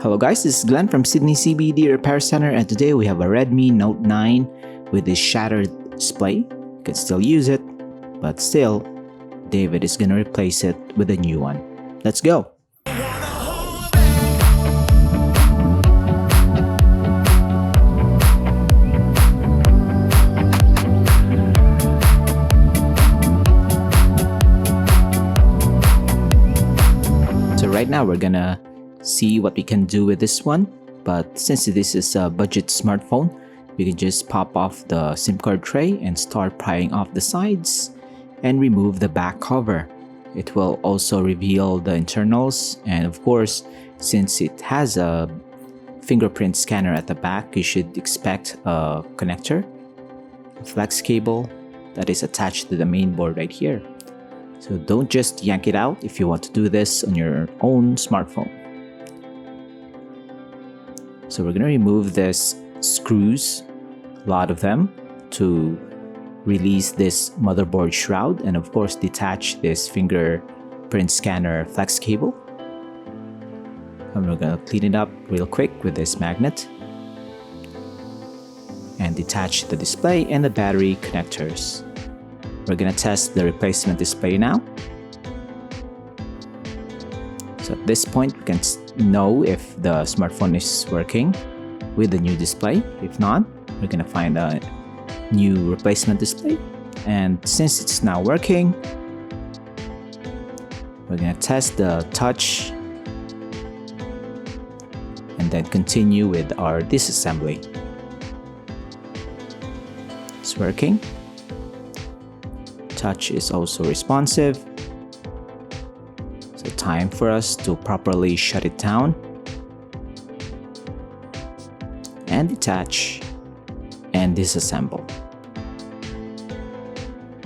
Hello guys, this is Glenn from Sydney CBD Repair Centre, and today we have a Redmi Note 9 with this shattered display. You can still use it, but still, David is going to replace it with a new one. Let's go! So right now we're gonna see what we can do with this one, but since this is a budget smartphone, we can just pop off the SIM card tray and start prying off the sides and remove the back cover. It will also reveal the internals, and of course, since it has a fingerprint scanner at the back, you should expect a connector, a flex cable that is attached to the main board right here. So don't just yank it out if you want to do this on your own smartphone. So we're going to remove this screws, a lot of them, to release this motherboard shroud, and of course detach this fingerprint scanner flex cable. And we're going to clean it up real quick with this magnet and detach the display and the battery connectors. We're going to test the replacement display now. So at this point, we can know if the smartphone is working with the new display. If not, we're going to find a new replacement display. And since it's now working, we're going to test the touch and then continue with our disassembly. It's working. Touch is also responsive. So time for us to properly shut it down and detach and disassemble.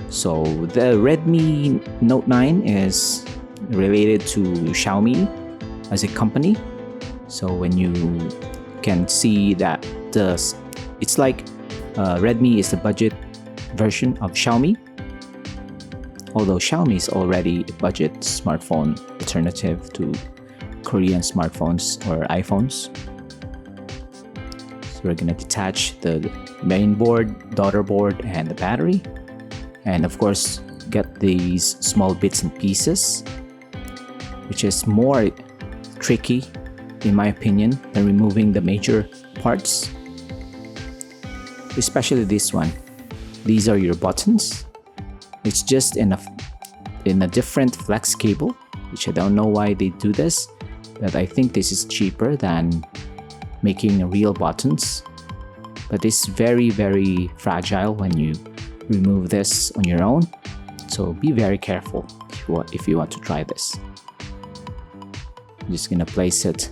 So the Redmi Note 9 is related to Xiaomi as a company. So when you can see that it's like Redmi is the budget version of Xiaomi. Although Xiaomi is already a budget smartphone alternative to Korean smartphones or iPhones. So we're going to detach the main board, daughter board, and the battery. And of course, get these small bits and pieces, which is more tricky, in my opinion, than removing the major parts. Especially this one. These are your buttons. It's just in a different flex cable, which I don't know why they do this, but I think this is cheaper than making real buttons. But it's very, very fragile when you remove this on your own. So be very careful if you want to try this. I'm just gonna place it,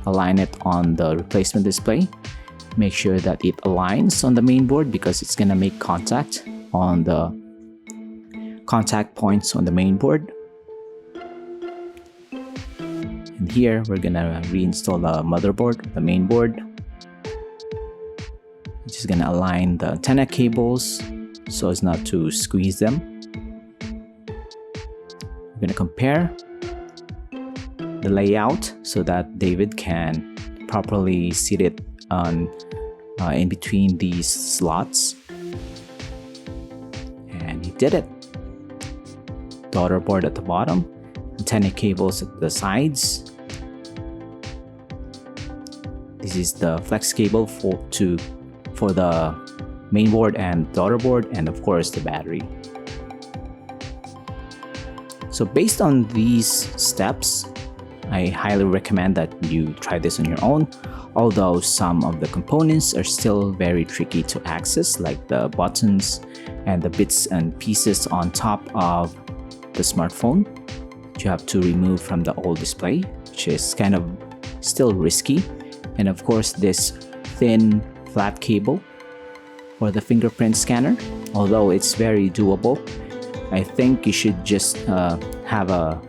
align it on the replacement display. Make sure that it aligns on the main board because it's gonna make contact on the contact points on the main board. And here we're gonna reinstall the motherboard, the main board. Just gonna align the antenna cables so as not to squeeze them. We're gonna compare the layout so that David can properly sit it on in between these slots. And he did it. Daughter board at the bottom, antenna cables at the sides. This is the flex cable for the main board and daughter board, and of course the battery. So based on these steps, I highly recommend that you try this on your own, although some of the components are still very tricky to access, like the buttons and the bits and pieces on top of the smartphone you have to remove from the old display, which is kind of still risky. And of course this thin flat cable for the fingerprint scanner, although it's very doable. I think you should just have a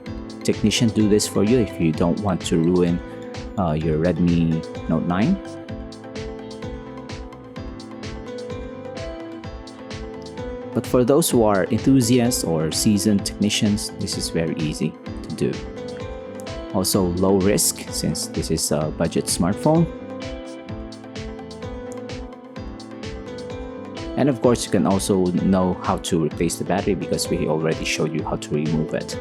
technician do this for you if you don't want to ruin your Redmi Note 9. But for those who are enthusiasts or seasoned technicians, this is very easy to do. Also low risk since this is a budget smartphone. And of course, you can also know how to replace the battery because we already showed you how to remove it.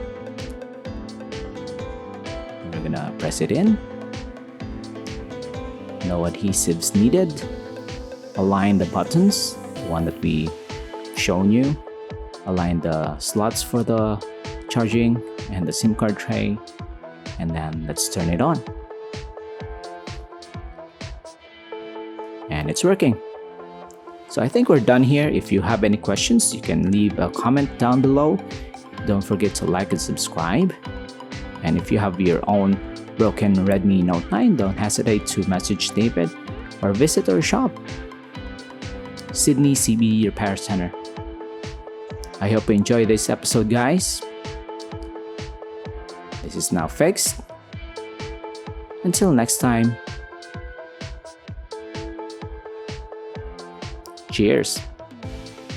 We're gonna press it in. No adhesives needed. Align the buttons, the one that we shown you. Align the slots for the charging and the SIM card tray. And then let's turn it on. And it's working. So I think we're done here. If you have any questions, you can leave a comment down below. Don't forget to like and subscribe. And if you have your own broken Redmi Note 9, don't hesitate to message David or visit our shop, Sydney CBD Repair Centre. I hope you enjoyed this episode, guys. This is now fixed. Until next time. Cheers.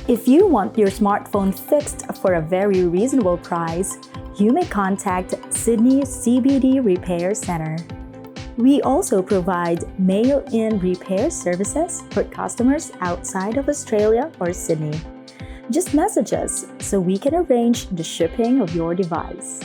If you want your smartphone fixed for a very reasonable price, you may contact Sydney CBD Repair Centre. We also provide mail-in repair services for customers outside of Australia or Sydney. Just message us so we can arrange the shipping of your device.